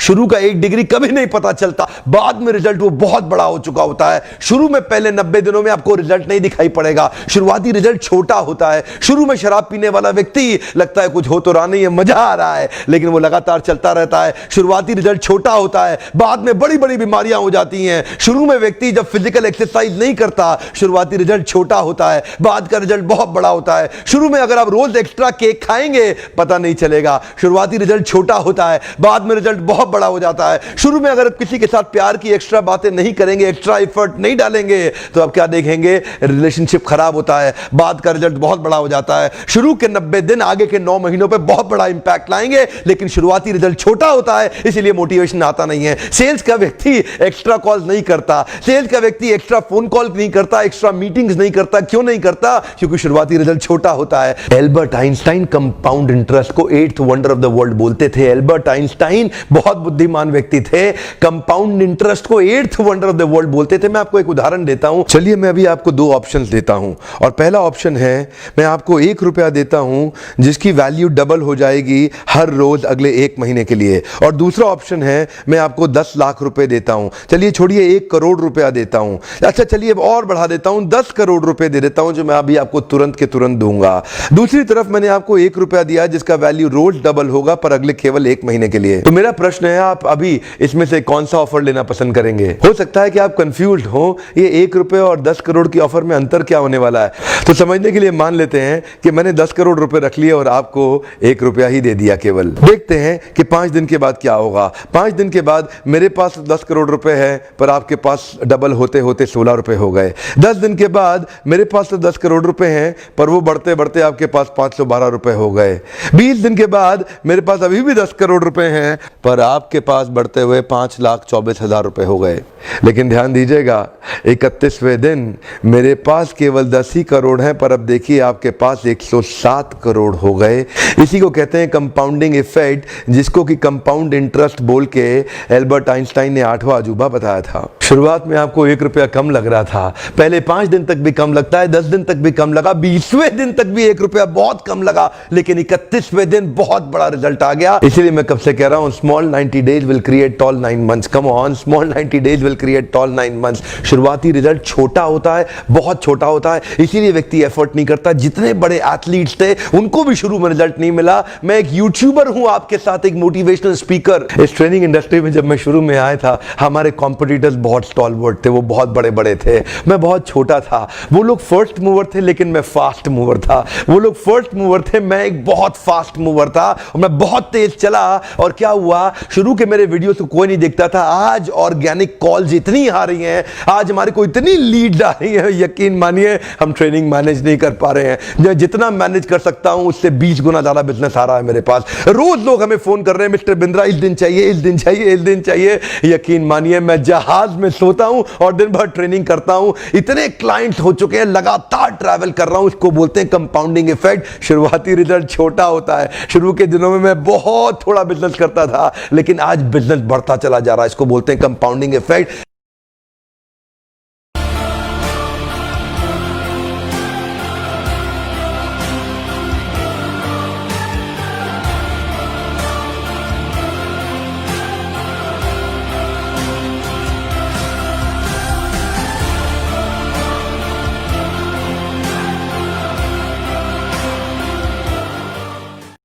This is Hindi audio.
शुरू का 1 डिग्री कभी नहीं पता चलता, बाद में रिजल्ट वो बहुत बड़ा हो चुका होता है। शुरू में पहले 90 दिनों में आपको रिजल्ट नहीं दिखाई पड़ेगा, शुरुआती रिजल्ट छोटा होता है। शुरू में शराब पीने वाला व्यक्ति लगता है कुछ हो तो रहा नहीं है, मजा आ रहा है, लेकिन वो लगातार चलता रहता है। शुरुआती रिजल्ट छोटा होता है, बाद में बड़ी बड़ी बीमारियां हो जाती हैं। शुरू में व्यक्ति जब फिजिकल एक्सरसाइज नहीं करता, शुरुआती रिजल्ट छोटा होता है, बाद का रिजल्ट बहुत बड़ा होता है। शुरू में अगर आप रोज एक्स्ट्रा केक खाएंगे पता नहीं चलेगा, शुरुआती रिजल्ट छोटा होता है, बाद में रिजल्ट बहुत बड़ा हो जाता है। शुरू में अगर आप किसी के साथ प्यार की एक्स्ट्रा बातें नहीं करेंगे, एक्स्ट्रा एफर्ट नहीं डालेंगे, तो आप क्या देखेंगे, रिलेशनशिप खराब होता है, बाद का रिजल्ट बहुत बड़ा हो जाता है। शुरू के 90 दिन आगे के 9 महीनों पे बहुत बड़ा इंपैक्ट लाएंगे, लेकिन शुरुआती रिजल्ट छोटा होता है, इसलिए मोटिवेशन आता नहीं है। सेल्स का व्यक्ति एक्स्ट्रा कॉल नहीं करता, सेल्स का व्यक्ति एक्स्ट्रा फोन कॉल नहीं करता, एक्स्ट्रा मीटिंग्स नहीं करता। क्यों नहीं करता? क्योंकि शुरुआती रिजल्ट छोटा होता है। एल्बर्ट आइंस्टाइन कंपाउंड इंटरेस्ट को 8th wonder of the world बोलते थे। एल्बर्ट आइंस्टाइन बहुत बुद्धिमान व्यक्ति थे, कंपाउंड इंटरेस्ट को 8th wonder of the world बोलते थे। मैं आपको एक उदाहरण देता हूं। चलिए मैं अभी आपको 2 ऑप्शंस देता हूं, और पहला ऑप्शन है मैं आपको 1 रुपया देता हूं जिसकी वैल्यू डबल हो जाएगी हर रोज अगले 1 महीने के लिए, और दूसरा ऑप्शन है मैं आपको 10 लाख रुपए देता हूं। चलिए छोड़िए 1 करोड़ रुपया देता हूं, अच्छा चलिए और बढ़ा देता हूं, 10 करोड़ रुपए दे देता हूं, जो मैं अभी आपको तुरंत के तुरंत दूंगा। दूसरी तरफ मैंने आपको 1 रुपया दिया जिसका वैल्यू रोज डबल होगा पर अगले केवल 1 महीने के लिए। तो मेरा प्रश्न है, आप अभी इसमें से कौन सा ऑफर लेना पसंद करेंगे? हो सकता है कि आप कंफ्यूज्ड हो, ये 1 रुपए और 10 करोड़ की ऑफर में अंतर क्या होने वाला है। तो समझने के लिए मान लेते हैं कि मैंने 10 करोड़ रुपए रख लिए और आपको 1 रुपया ही दे दिया केवल। देखते हैं कि 5 दिन के बाद क्या होगा। 5 दिन के बाद मेरे पास 10 करोड़ रुपए है पर आपके पास डबल होते होते 16 रुपए हो गए। 10 दिन के बाद मेरे पास तो 10 करोड़ रुपए हैं पर वो बढ़ते बढ़ते आपके पास 512 रुपए हो गए। 20 दिन के बाद मेरे पास अभी भी 10 करोड़ रुपए हैं पर आपके पास बढ़ते हुए 5,24,000 रुपए हो गए। लेकिन ध्यान दीजिएगा, 31वें दिन मेरे पास केवल 10 ही करोड़ हैं पर अब देखिए आपके पास 107 करोड़ हो गए। इसी को कहते हैं कंपाउंडिंग इफेक्ट, जिसको कि कंपाउंड इंटरेस्ट बोल के एल्बर्ट आइंस्टाइन ने 8वां अजूबा बताया था। शुरुआत में आपको 1 रुपया कम लग रहा था, पहले 5 दिन तक भी कम लगता है, 10 दिन तक भी कम लगा, 20वें दिन तक भी 1 रुपया बहुत कम लगा, लेकिन 31वें दिन बहुत बड़ा रिजल्ट आ गया। इसीलिए मैं कब से कह रहा हूं, small 90 days will create tall 9 months. Come on, small 90 days will create tall 9 months. शुरुआती रिजल्ट छोटा होता है, बहुत छोटा होता है, इसीलिए व्यक्ति एफर्ट नहीं करता। जितने बड़े एथलीट्स थे उनको भी शुरू में रिजल्ट नहीं मिला। मैं एक यूट्यूबर हूं आपके साथ, एक मोटिवेशनल स्पीकर। इस ट्रेनिंग इंडस्ट्री में जब मैं शुरू में आया था, हमारे कॉम्पिटिटर्स बहुत स्टॉलवर्ट थे, वो बहुत बड़े बड़े थे, मैं बहुत छोटा था। वो लोग फर्स्ट मूवर थे लेकिन मैं फास्ट मूवर था। वो लोग फर्स्ट मूवर थे, मैं एक बहुत फास्ट मूवर था, और मैं बहुत तेज चला। और क्या हुआ, शुरू के मेरे वीडियो तो कोई नहीं देखता था, आज ऑर्गेनिक कॉल्स इतनी आ रही हैं, आज हमारे को इतनी लीड आ रही है, यकीन मानिए हम ट्रेनिंग मैनेज नहीं कर पा रहे हैं। मैं जितना मैनेज कर सकता हूं उससे 20 गुना ज्यादा बिजनेस आ रहा है मेरे पास। रोज लोग हमें फोन कर रहे हैं, मिस्टर बिंद्रा इस दिन चाहिए, इस दिन चाहिए, इस दिन चाहिए। यकीन मानिए मैं जहाज में सोता हूं और दिन भर ट्रेनिंग करता हूं। इतने क्लाइंट्स हो चुके हैं, लगातार ट्रैवल कर रहा हूं। इसको बोलते हैं कंपाउंडिंग इफेक्ट। शुरुआती रिजल्ट छोटा होता है, शुरू के दिनों में मैं बहुत थोड़ा बिजनेस करता था, लेकिन आज बिजनेस बढ़ता चला जा रहा है। इसको बोलते हैं कंपाउंडिंग इफेक्ट।